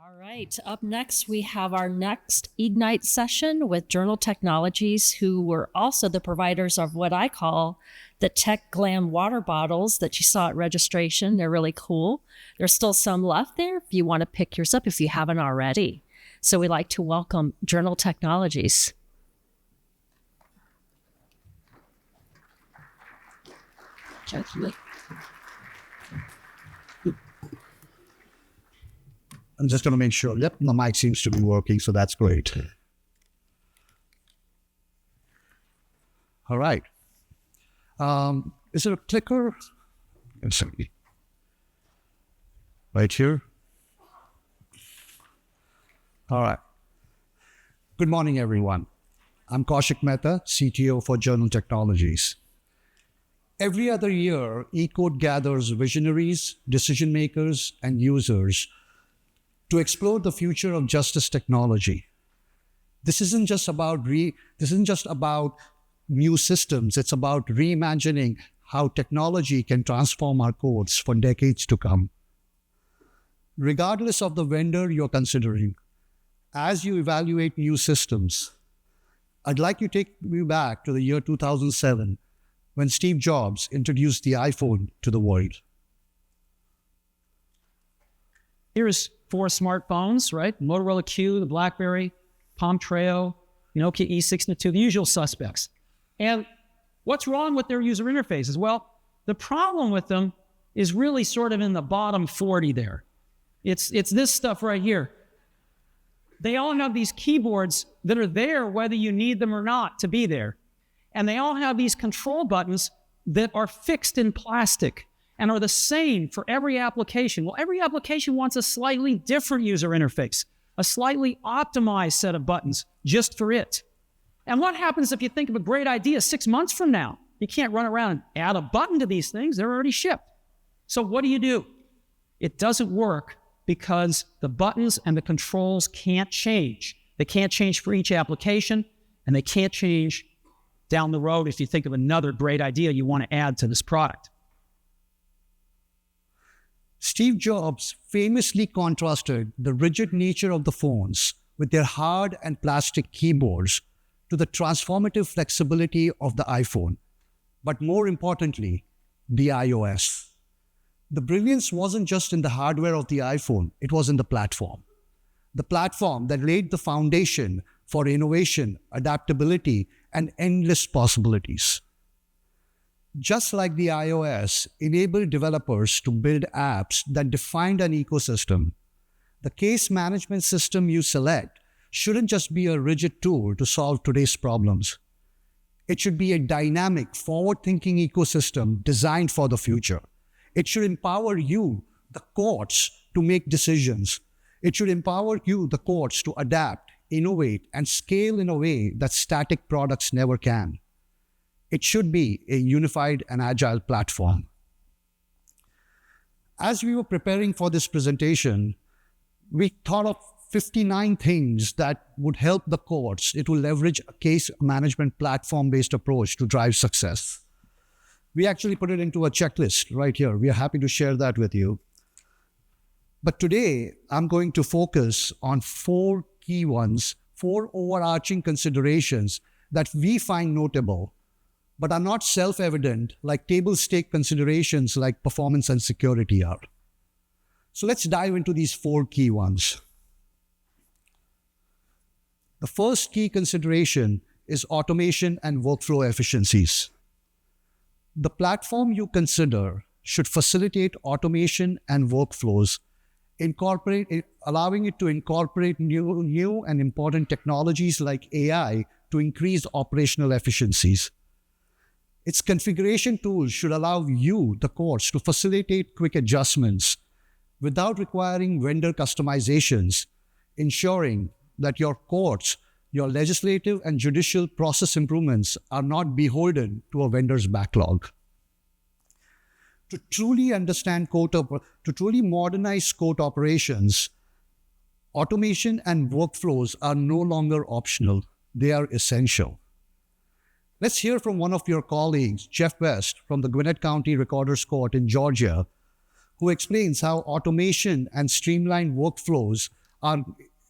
All right, up next, we have our next Ignite session with Journal Technologies, who were also the providers of what I call the Tech Glam water bottles that you saw at registration. They're really cool. There's still some left there if you want to pick yours up if you haven't already. So we'd like to welcome Journal Technologies. I'm just going to make sure. Yep, the mic seems to be working, so that's great. All right. Is there a clicker? Right here. All right. Good morning, everyone. I'm Kaushik Mehta, CTO for Journal Technologies. Every other year, eCourts gathers visionaries, decision makers, and users to explore the future of justice technology. This isn't just about new systems. It's about reimagining how technology can transform our courts for decades to come. Regardless of the vendor you're considering, as you evaluate new systems, I'd like to take you back to the year 2007 when Steve Jobs introduced the iPhone to the world. Here's 4 smartphones, right? Motorola Q, the BlackBerry, Palm Treo, Nokia E602, the usual suspects. And what's wrong with their user interfaces? Well, the problem with them is really sort of in the bottom 40 there. It's this stuff right here. They all have these keyboards that are there whether you need them or not to be there. And they all have these control buttons that are fixed in plastic and are the same for every application. Well, every application wants a slightly different user interface, a slightly optimized set of buttons just for it. And what happens if you think of a great idea 6 months from now? You can't run around and add a button to these things. They're already shipped. So what do? It doesn't work because the buttons and the controls can't change. They can't change for each application, and they can't change down the road if you think of another great idea you want to add to this product. Steve Jobs famously contrasted the rigid nature of the phones with their hard and plastic keyboards to the transformative flexibility of the iPhone, but more importantly, the iOS. The brilliance wasn't just in the hardware of the iPhone, it was in the platform. The platform that laid the foundation for innovation, adaptability, and endless possibilities. Just like the iOS enabled developers to build apps that defined an ecosystem, the case management system you select shouldn't just be a rigid tool to solve today's problems. It should be a dynamic, forward-thinking ecosystem designed for the future. It should empower you, the courts, to make decisions. It should empower you, the courts, to adapt, innovate, and scale in a way that static products never can. It should be a unified and agile platform. As we were preparing for this presentation, we thought of 59 things that would help the courts. It will leverage a case management platform-based approach to drive success. We actually put it into a checklist right here. We are happy to share that with you. But today, I'm going to focus on 4 key ones, 4 overarching considerations that we find notable, but are not self-evident like table stake considerations like performance and security are. So let's dive into these 4 key ones. The first key consideration is automation and workflow efficiencies. The platform you consider should facilitate automation and workflows, allowing it to incorporate new and important technologies like AI to increase operational efficiencies. Its configuration tools should allow you, the courts, to facilitate quick adjustments without requiring vendor customizations, ensuring that your courts, your legislative and judicial process improvements are not beholden to a vendor's backlog. To truly modernize court operations, automation and workflows are no longer optional. They are essential. Let's hear from one of your colleagues, Jeff West, from the Gwinnett County Recorder's Court in Georgia, who explains how automation and streamlined workflows are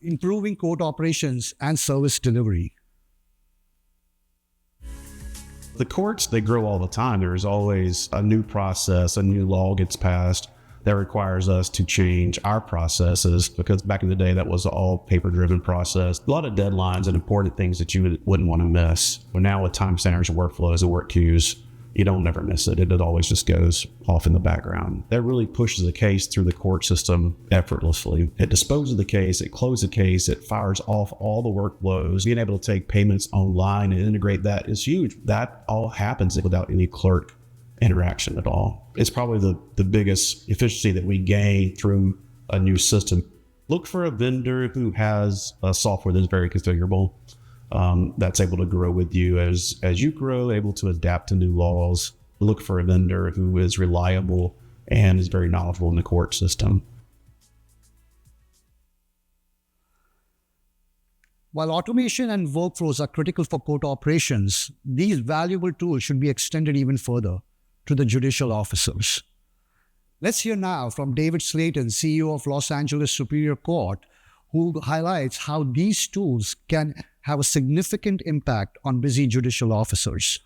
improving court operations and service delivery. The courts, they grow all the time. There's always a new process, a new law gets passed that requires us to change our processes, because back in the day, that was all paper-driven process. A lot of deadlines and important things that you wouldn't want to miss. But now with time standards and workflows and work queues, you don't never miss it. It always just goes off in the background. That really pushes the case through the court system effortlessly. It disposes the case, it closes the case, it fires off all the workflows. Being able to take payments online and integrate that is huge. That all happens without any clerk interaction at all. It's probably the biggest efficiency that we gain through a new system. Look for a vendor who has a software that's very configurable. That's able to grow with you as you grow, able to adapt to new laws. Look for a vendor who is reliable and is very knowledgeable in the court system. While automation and workflows are critical for court operations, these valuable tools should be extended even further to the judicial officers. Let's hear now from David Slayton, CEO of Los Angeles Superior Court, who highlights how these tools can have a significant impact on busy judicial officers.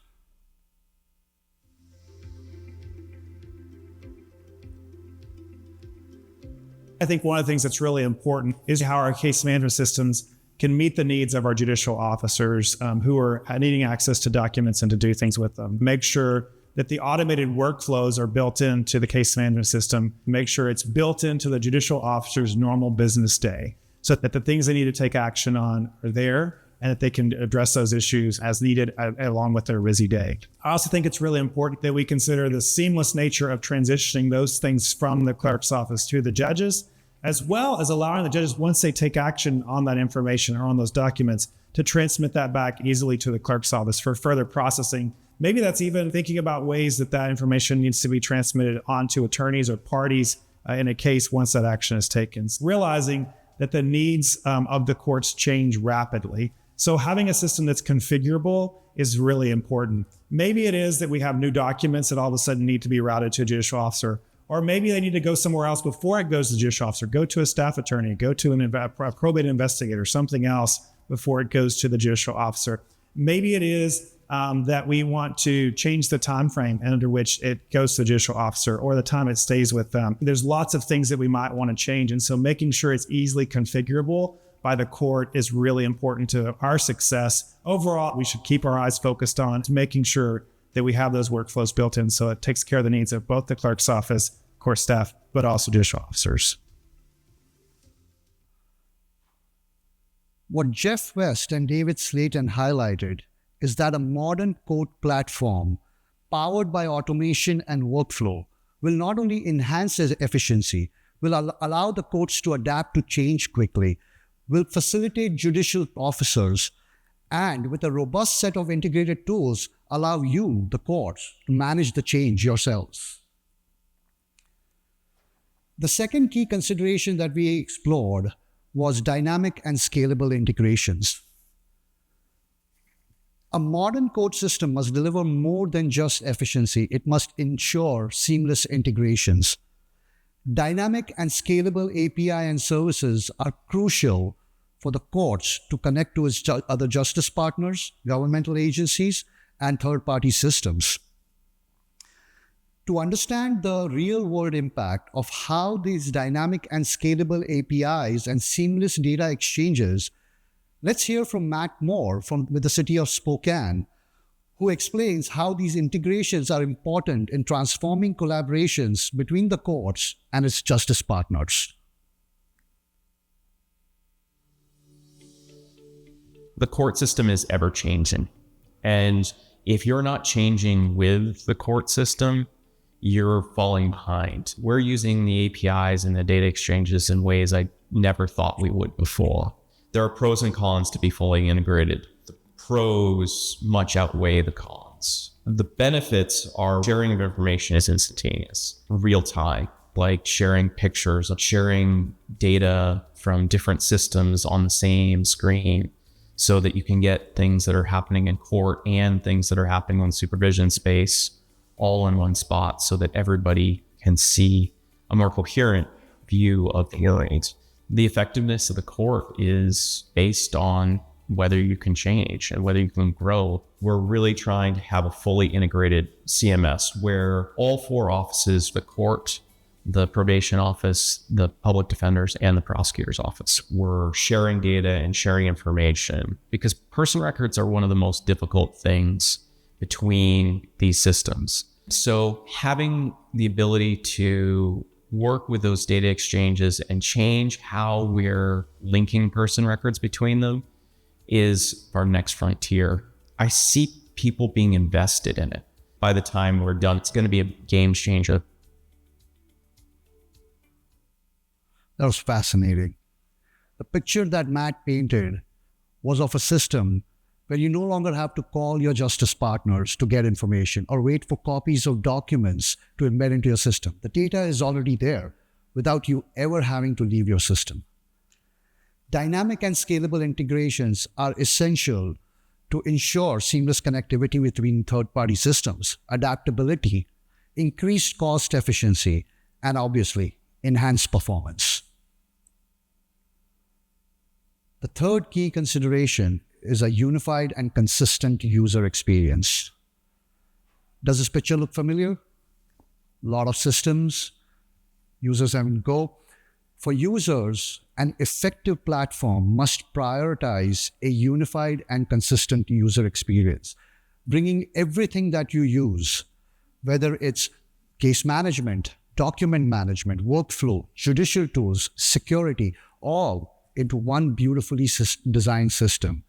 I think one of the things that's really important is how our case management systems can meet the needs of our judicial officers who are needing access to documents and to do things with them. Make sure that the automated workflows are built into the case management system. Make sure it's built into the judicial officer's normal business day, so that the things they need to take action on are there and that they can address those issues as needed along with their busy day. I also think it's really important that we consider the seamless nature of transitioning those things from the clerk's office to the judges, as well as allowing the judges, once they take action on that information or on those documents, to transmit that back easily to the clerk's office for further processing. Maybe that's even thinking about ways that that information needs to be transmitted onto attorneys or parties in a case once that action is taken. Realizing that the needs of the courts change rapidly. So having a system that's configurable is really important. Maybe it is that we have new documents that all of a sudden need to be routed to a judicial officer, or maybe they need to go somewhere else before it goes to the judicial officer, go to a staff attorney, go to a probate investigator, something else before it goes to the judicial officer. Maybe it is that we want to change the time frame under which it goes to the judicial officer, or the time it stays with them. There's lots of things that we might want to change. And so making sure it's easily configurable by the court is really important to our success. Overall, we should keep our eyes focused on making sure that we have those workflows built in so it takes care of the needs of both the clerk's office, court staff, but also judicial officers. What Jeff West and David Slayton highlighted is that a modern court platform powered by automation and workflow will not only enhance its efficiency, will allow the courts to adapt to change quickly, will facilitate judicial officers, and with a robust set of integrated tools, allow you, the courts, to manage the change yourselves. The second key consideration that we explored was dynamic and scalable integrations. A modern court system must deliver more than just efficiency. It must ensure seamless integrations. Dynamic and scalable API and services are crucial for the courts to connect to its other justice partners, governmental agencies, and third-party systems. To understand the real-world impact of how these dynamic and scalable APIs and seamless data exchanges, let's hear from Matt Moore with the city of Spokane, who explains how these integrations are important in transforming collaborations between the courts and its justice partners. The court system is ever changing. And if you're not changing with the court system, you're falling behind. We're using the APIs and the data exchanges in ways I never thought we would before. There are pros and cons to be fully integrated. The pros much outweigh the cons. The benefits are sharing of information is instantaneous, real time, like sharing pictures, sharing data from different systems on the same screen, so that you can get things that are happening in court and things that are happening on supervision space all in one spot, so that everybody can see a more coherent view of the hearings. The effectiveness of the court is based on whether you can change and whether you can grow. We're really trying to have a fully integrated CMS where all 4 offices, the court, the probation office, the public defenders, and the prosecutor's office, were sharing data and sharing information, because person records are one of the most difficult things between these systems. So having the ability to work with those data exchanges and change how we're linking person records between them is our next frontier. I see people being invested in it. By the time we're done, it's going to be a game changer. That was fascinating. The picture that Matt painted was of a system where you no longer have to call your justice partners to get information or wait for copies of documents to embed into your system. The data is already there without you ever having to leave your system. Dynamic and scalable integrations are essential to ensure seamless connectivity between third-party systems, adaptability, increased cost efficiency, and obviously, enhanced performance. The third key consideration is a unified and consistent user experience. Does this picture look familiar? A lot of systems, users having to go. For users, an effective platform must prioritize a unified and consistent user experience, bringing everything that you use, whether it's case management, document management, workflow, judicial tools, security, all into one beautifully designed system,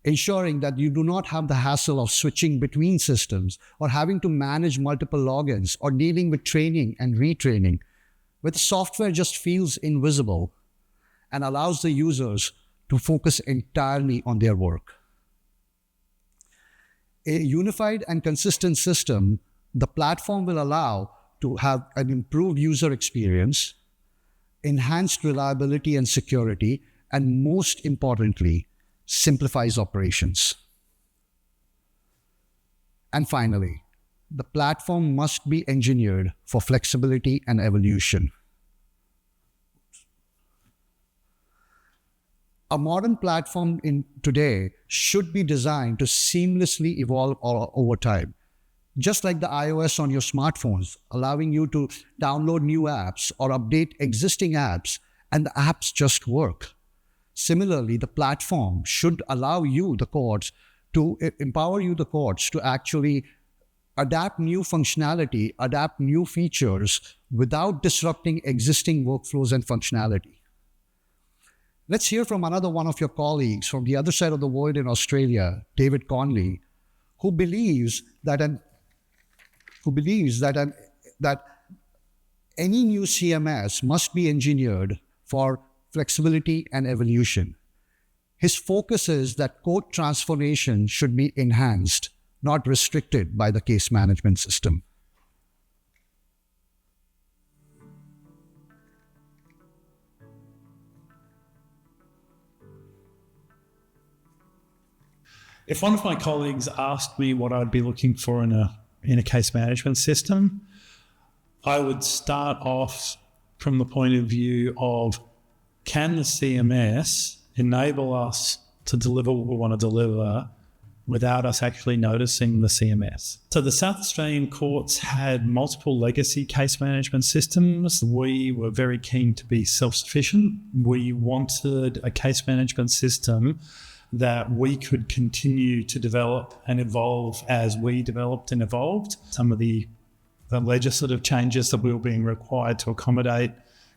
ensuring that you do not have the hassle of switching between systems or having to manage multiple logins or dealing with training and retraining, where the software just feels invisible and allows the users to focus entirely on their work. A unified and consistent system, the platform will allow to have an improved user experience, enhanced reliability and security, and most importantly, simplifies operations. And finally, the platform must be engineered for flexibility and evolution. A modern platform today should be designed to seamlessly evolve over time. Just like the iOS on your smartphones, allowing you to download new apps or update existing apps, and the apps just work. Similarly, the platform should allow you, the courts, to empower you, the courts, to actually adapt new functionality, adapt new features without disrupting existing workflows and functionality. Let's hear from another one of your colleagues from the other side of the world in Australia, David Conley, who believes that any new CMS must be engineered for flexibility and evolution. His focus is that court transformation should be enhanced, not restricted by the case management system. If one of my colleagues asked me what I'd be looking for in a case management system, I would start off from the point of view of, can the CMS enable us to deliver what we want to deliver without us actually noticing the CMS? So the South Australian courts had multiple legacy case management systems. We were very keen to be self-sufficient. We wanted a case management system that we could continue to develop and evolve as we developed and evolved. Some of the legislative changes that we were being required to accommodate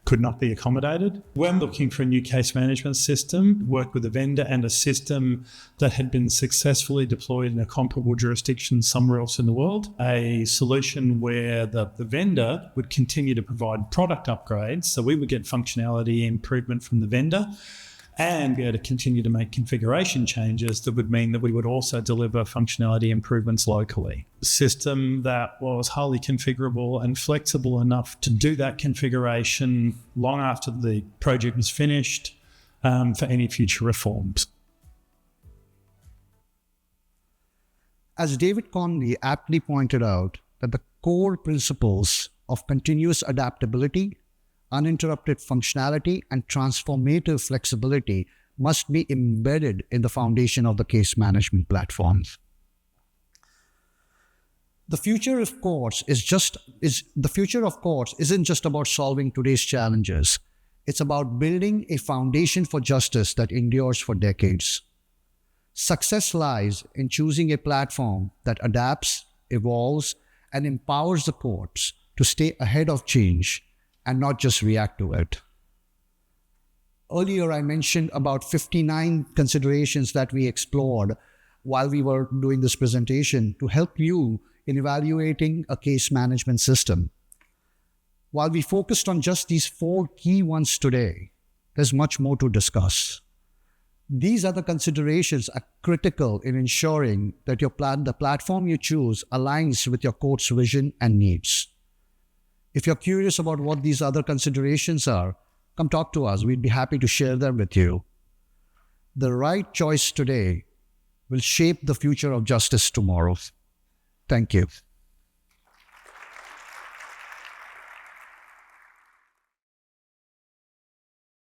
could not be accommodated. When looking for a new case management system, work with a vendor and a system that had been successfully deployed in a comparable jurisdiction somewhere else in the world, a solution where the vendor would continue to provide product upgrades, so we would get functionality improvement from the vendor, and be able to continue to make configuration changes that would mean that we would also deliver functionality improvements locally. A system that was highly configurable and flexible enough to do that configuration long after the project was finished for any future reforms. As David Conley aptly pointed out, that the core principles of continuous adaptability, uninterrupted functionality, and transformative flexibility must be embedded in the foundation of the case management platforms. The future of courts isn't just about solving today's challenges. It's about building a foundation for justice that endures for decades. Success lies in choosing a platform that adapts, evolves, and empowers the courts to stay ahead of change and not just react to it. Earlier, I mentioned about 59 considerations that we explored while we were doing this presentation to help you in evaluating a case management system. While we focused on just these 4 key ones today, there's much more to discuss. These other considerations are critical in ensuring that the platform you choose aligns with your court's vision and needs. If you're curious about what these other considerations are, come talk to us. We'd be happy to share them with you. The right choice today will shape the future of justice tomorrow. Thank you.